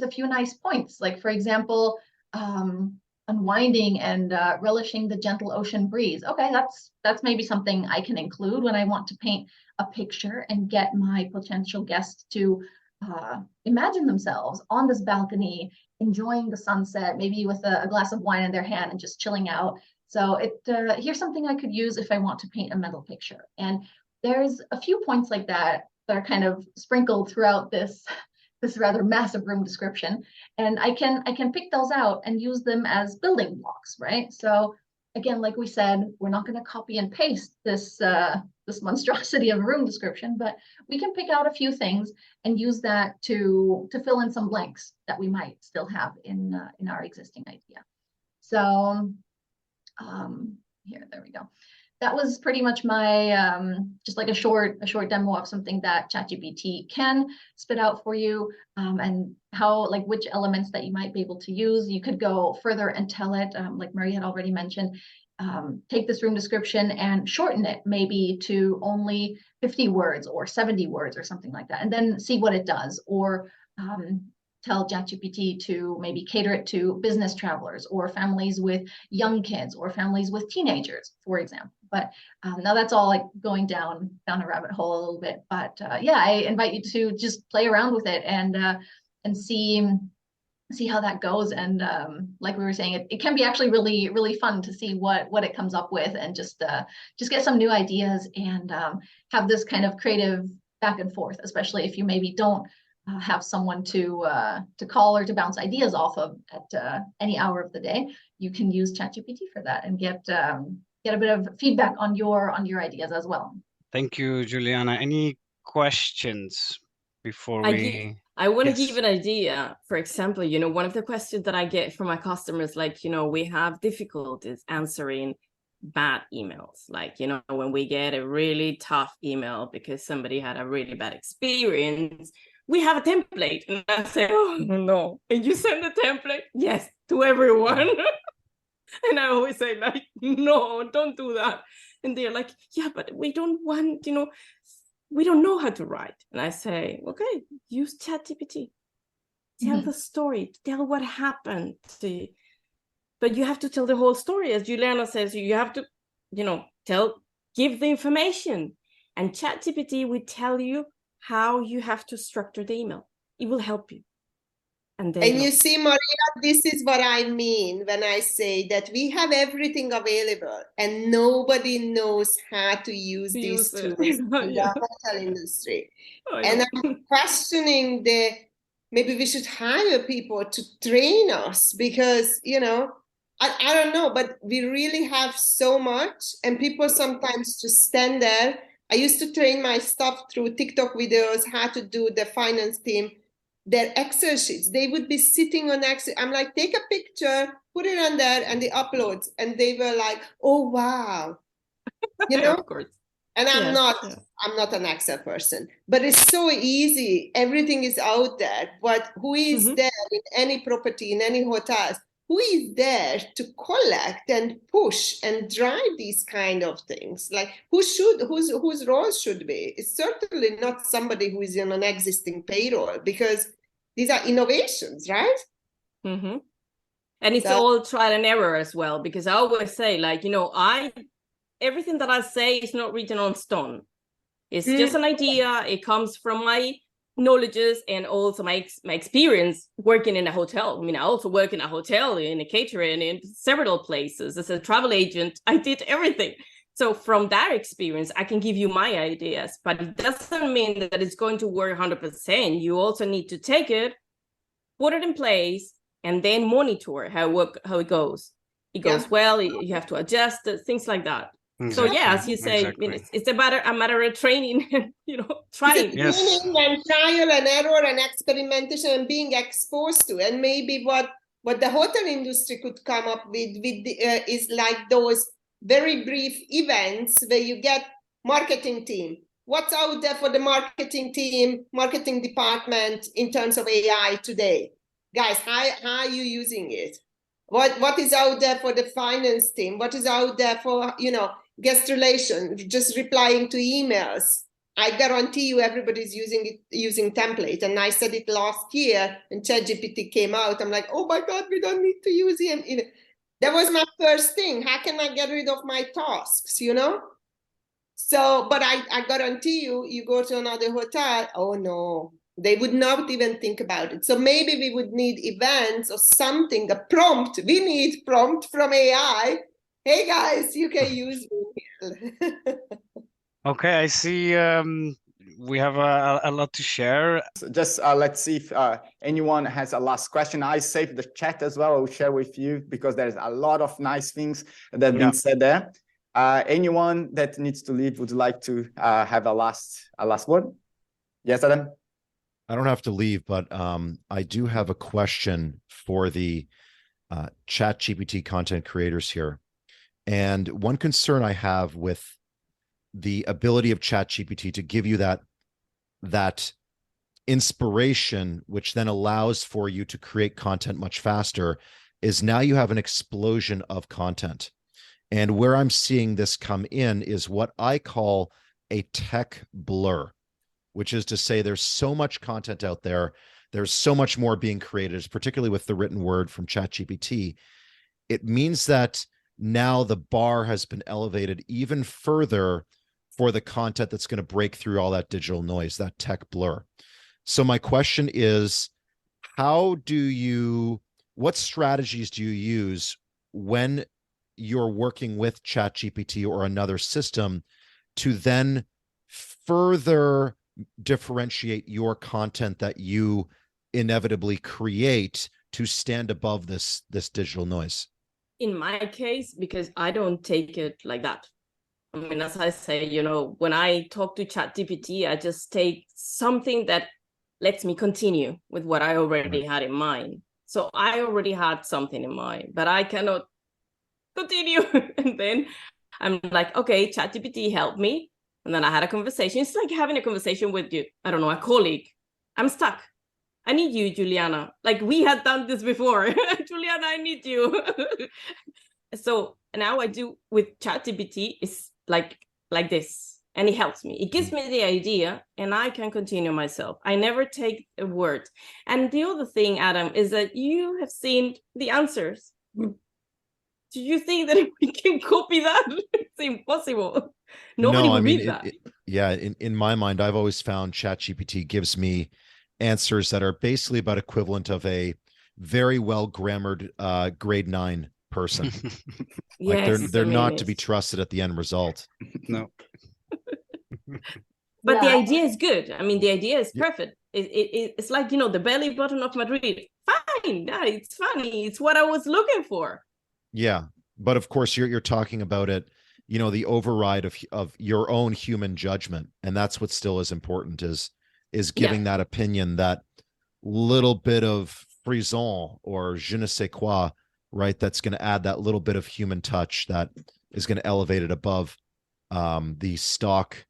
few nice points. Like, for example, unwinding and relishing the gentle ocean breeze. Okay, that's maybe something I can include when I want to paint a picture and get my potential guests to imagine themselves on this balcony, enjoying the sunset, maybe with a glass of wine in their hand and just chilling out. So here's something I could use if I want to paint a mental picture. And there's a few points like that that are kind of sprinkled throughout this rather massive room description. And I can pick those out and use them as building blocks, right? So again, like we said, we're not going to copy and paste this monstrosity of a room description, but we can pick out a few things and use that to fill in some blanks that we might still have in our existing idea. So there we go. That was pretty much my just like a short demo of something that ChatGPT can spit out for you, and how, like, which elements that you might be able to use. You could go further and tell it, like María had already mentioned, take this room description and shorten it maybe to only 50 words or 70 words or something like that, and then see what it does. Or tell ChatGPT to maybe cater it to business travelers or families with young kids or families with teenagers, for example. But now that's all like going down a rabbit hole a little bit. But yeah, I invite you to just play around with it and see how that goes. And like we were saying, it can be actually really, really fun to see what it comes up with, and just get some new ideas and have this kind of creative back and forth, especially if you maybe don't have someone to call or to bounce ideas off of at any hour of the day. You can use ChatGPT for that and get a bit of feedback on your ideas as well. Thank you, Juliana. Any questions before we? I want to give an idea. For example, one of the questions that I get from my customers, like, we have difficulties answering bad emails. Like, when we get a really tough email because somebody had a really bad experience, we have a template. And I say, oh no. And you send the template? Yes, to everyone. And I always say, like, no, don't do that. And they're like, yeah, but we don't want, we don't know how to write. And I say, okay, use ChatGPT. Tell the story, tell what happened to you. But you have to tell the whole story. As Juliana says, you have to, give the information. And ChatGPT will tell you how you have to structure the email. It will help you. And you see, María, this is what I mean when I say that we have everything available and nobody knows how to use these tools in the hotel industry. And I'm questioning maybe we should hire people to train us, because, I don't know, but we really have so much, and people sometimes just stand there. I used to train my staff through TikTok videos how to do the finance team, their Excel sheets. They would be sitting on Excel. I'm like, take a picture, put it on there, and the uploads. And they were like, oh, wow. Of course. And I'm not an Excel person, but it's so easy. Everything is out there. But who is there in any property, in any hotels? Who is there to collect and push and drive these kind of things? Like, whose role should be? It's certainly not somebody who is on an existing payroll, because these are innovations, right? And it's all trial and error as well, because I always say, like, everything that I say is not written on stone. It's just an idea. It comes from my knowledges and also my experience working in a hotel. I mean, I also work in a hotel, in a catering, in several places. As a travel agent, I did everything. So from that experience, I can give you my ideas, but it doesn't mean that it's going to work 100%. You also need to take it, put it in place, and then monitor how it goes. It goes well, you have to adjust, things like that. Exactly. So yeah, as you say, I mean, it's a matter of training, trying. Yes. Training and trial and error and experimentation and being exposed to. And maybe what the hotel industry could come up with is like those very brief events where you get marketing team. What's out there for the marketing team, marketing department in terms of AI today? Guys, how are you using it? What is out there for the finance team? What is out there for, guest relations, just replying to emails? I guarantee you everybody's using template. And I said it last year when Chat GPT came out. I'm like, oh my God, we don't need to use him. That was my first thing. How can I get rid of my tasks, So, but I guarantee you go to another hotel, oh no, they would not even think about it. So maybe we would need events or something, a prompt. We need prompt from AI. Hey guys, you can use me. Okay, I see we have a lot to share. So just let's see if anyone has a last question. I saved the chat as well. I will share with you because there's a lot of nice things that have been said there. Anyone that needs to leave would like to have a last word? Yes, Adam? I don't have to leave, but I do have a question for the Chat GPT content creators here. And one concern I have with the ability of Chat GPT to give you that inspiration, which then allows for you to create content much faster, is now you have an explosion of content. And where I'm seeing this come in is what I call a tech blur, which is to say there's so much content out there. There's so much more being created, particularly with the written word from Chat GPT. It means that now the bar has been elevated even further for the content that's going to break through all that digital noise, that tech blur. So my question is, what strategies do you use when you're working with Chat GPT or another system to then further differentiate your content that you inevitably create to stand above this digital noise? In my case, because I don't take it like that. I mean, as I say, when I talk to Chat GPT, I just take something that lets me continue with what I already had in mind. So I already had something in mind, but I cannot continue. And then I'm like, okay, Chat GPT, help me. And then I had a conversation. It's like having a conversation with you, I don't know, a colleague. I'm stuck. I need you, Juliana. Like we had done this before. Juliana, I need you. So now I do with ChatGPT is like this, and it helps me. It gives me the idea, and I can continue myself. I never take a word. And the other thing, Adam, is that you have seen the answers. Do you think that we can copy that? It's impossible. Nobody will read that. In my mind, I've always found ChatGPT gives me answers that are basically about equivalent of a very well grammared grade 9 person. Yes, they're not to be trusted at the end result. No. But the idea is good. I mean, the idea is perfect. It's like, the belly button of Madrid. Fine. Yeah, it's funny. It's what I was looking for. Yeah. But of course, you're talking about it, the override of your own human judgment. And that's what still is important is giving that opinion, that little bit of frisson or je ne sais quoi, right? That's going to add that little bit of human touch that is going to elevate it above the stock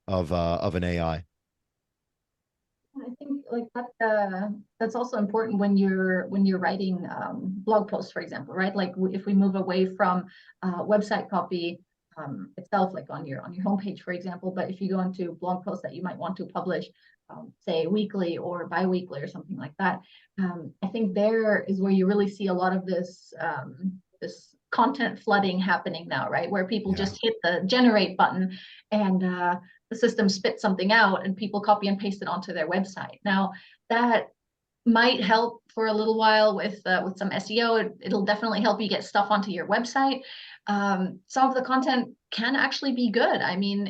of an AI. I think that's also important when you're writing blog posts, for example, right? Like if we move away from website copy itself, like on your homepage, for example, but if you go into blog posts that you might want to publish, say weekly or bi-weekly or something like that, I think there is where you really see a lot of this content flooding happening now, right? Where people just hit the generate button and the system spits something out and people copy and paste it onto their website. Now that might help for a little while with some SEO. It'll definitely help you get stuff onto your website. Some of the content can actually be good. I mean,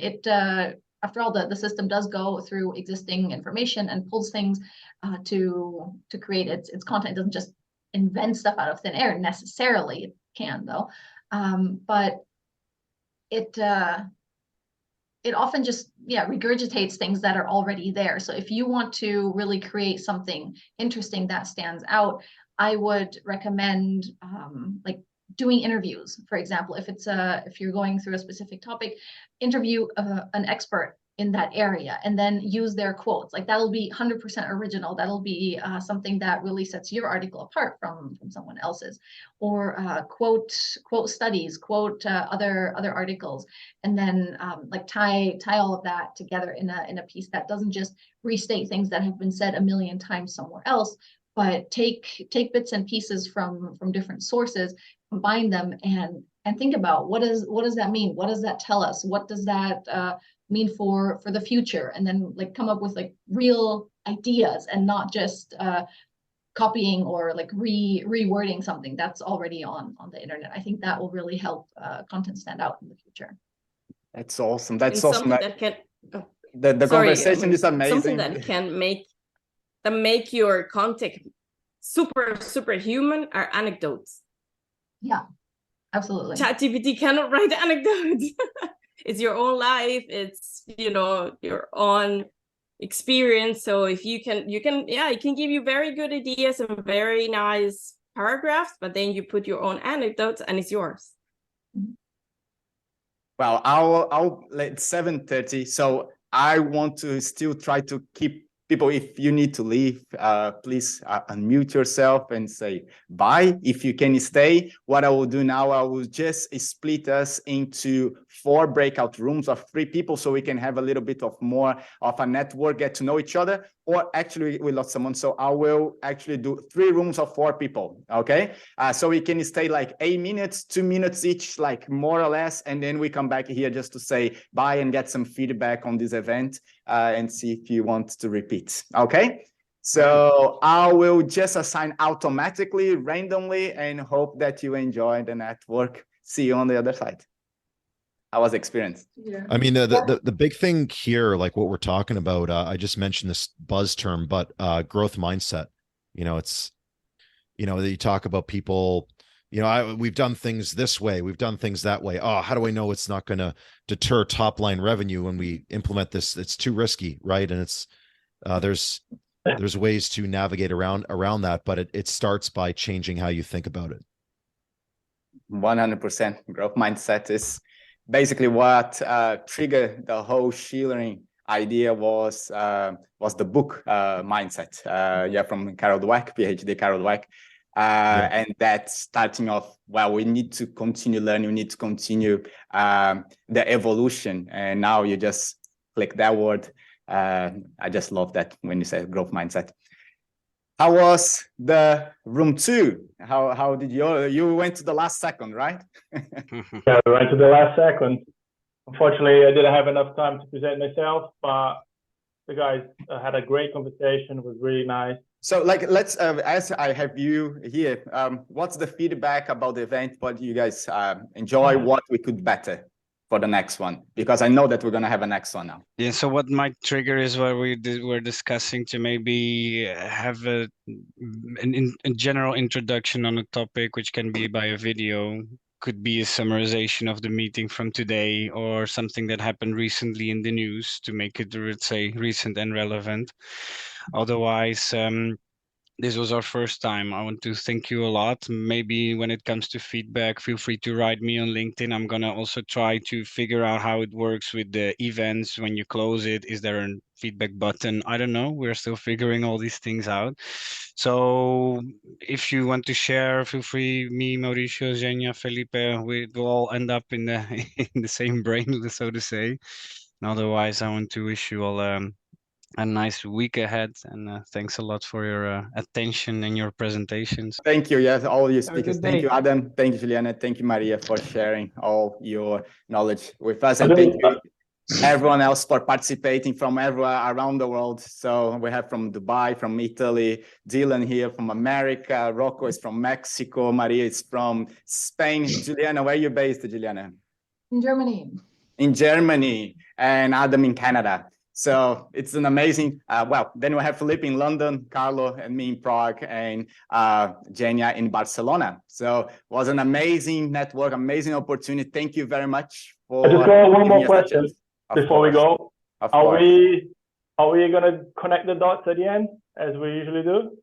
after all, the system does go through existing information and pulls things to create its content. It doesn't just invent stuff out of thin air necessarily. It can though, but it often just regurgitates things that are already there. So if you want to really create something interesting that stands out, I would recommend like doing interviews. For example, if you're going through a specific topic, interview an expert in that area and then use their quotes. Like that'll be 100% original. That'll be something that really sets your article apart from someone else's. Or quote studies, quote other articles, and then like tie all of that together in a piece that doesn't just restate things that have been said a million times somewhere else, but take bits and pieces from different sources, combine them, and think about what does that mean? What does that tell us? What does that mean for the future? And then like come up with like real ideas and not just copying or like rewording something that's already on the internet. I think that will really help content stand out in the future. That's awesome. That's and awesome. That can the conversation is amazing. Something that can make your content super human are anecdotes. Yeah, absolutely. Chat GPT cannot write anecdotes. It's your own life. It's your own experience. So if it can give you very good ideas and very nice paragraphs, but then you put your own anecdotes and it's yours. Well, it's 7:30, so I want to still try to keep people, if you need to leave, please unmute yourself and say bye. If you can stay, what I will do now, I will just split us into 4 breakout rooms of 3 people so we can have a little bit of more of a network, get to know each other, or actually we lost someone. So I will actually do 3 rooms of 4 people, okay? So we can stay like 8 minutes, 2 minutes each, like more or less, and then we come back here just to say bye and get some feedback on this event and see if you want to repeat, okay? So I will just assign automatically, randomly, and hope that you enjoy the network. See you on the other side. How was the experience? Yeah. I mean, the big thing here, like what we're talking about, I just mentioned this buzz term, but growth mindset. It's, you talk about people, we've done things this way, we've done things that way. Oh, how do I know it's not going to deter top line revenue when we implement this? It's too risky, right? And it's there's ways to navigate around that, but it starts by changing how you think about it. 100% growth mindset is basically what triggered the whole Schulering idea was the book mindset, from Carol Dweck, PhD Carol Dweck. And that starting off, well, we need to continue learning, we need to continue the evolution. And now you just click that word. I just love that when you say growth mindset. How was the room 2? How did you went to the last second, right? Yeah, we went to the last second. Unfortunately, I didn't have enough time to present myself, but the guys had a great conversation. It was really nice. So let's, as I have you here, what's the feedback about the event? What do you guys enjoy? What we could better for the next one? Because I know that we're going to have a next one now. Yeah, so what might trigger is what we're discussing, to maybe have a general introduction on a topic, which can be by a video, could be a summarization of the meeting from today, or something that happened recently in the news to make it, let's say, recent and relevant. Otherwise, this was our first time. I want to thank you a lot. Maybe when it comes to feedback, feel free to write me on LinkedIn. I'm going to also try to figure out how it works with the events. When you close it, is there a feedback button? I don't know. We're still figuring all these things out. So if you want to share, feel free. Me, Mauricio, Zenia, Felipe, we will all end up in the same brain, so to say. And otherwise, I want to wish you all a nice week ahead, and thanks a lot for your attention and your presentations. Thank you. Yes, all you speakers. Thank you, Adam. Thank you, Juliana. Thank you, Maria, for sharing all your knowledge with us. And thank you. everyone else for participating from everywhere around the world. So we have from Dubai, from Italy, Dylan here from America, Rocco is from Mexico, Maria is from Spain. Juliana, where are you based, Juliana? In Germany. In Germany, and Adam in Canada. So it's an amazing, well, then we have Felipe in London, Carlo and me in Prague, and Jenia in Barcelona. So it was an amazing network, amazing opportunity. Thank you very much. For I just got one more question before we go. Are we going to connect the dots at the end, as we usually do?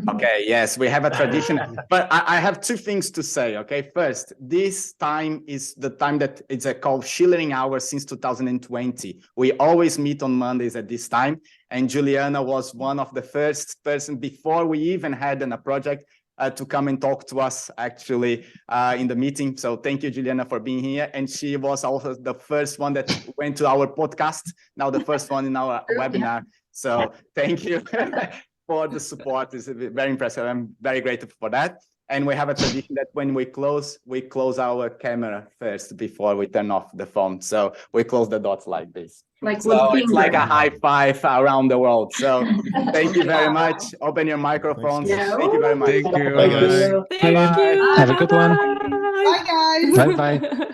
Okay, yes, we have a tradition, but I have two things to say, okay? First, this time is the time that it's called Schulering Hour since 2020. We always meet on Mondays at this time, and Juliana was one of the first person before we even had a project to come and talk to us actually in the meeting. So thank you, Juliana, for being here. And she was also the first one that went to our podcast, now the first one in our webinar. So thank you. For the support. Is very impressive. I'm very grateful for that. And we have a tradition that when we close our camera first before we turn off the phone. So we close the dots like this. Like so it's like a high five around the world. So thank you very much. Open your microphones. Thank you very much. Thank you. Bye, guys. Thank you. Have a good one. Bye, guys. Bye bye.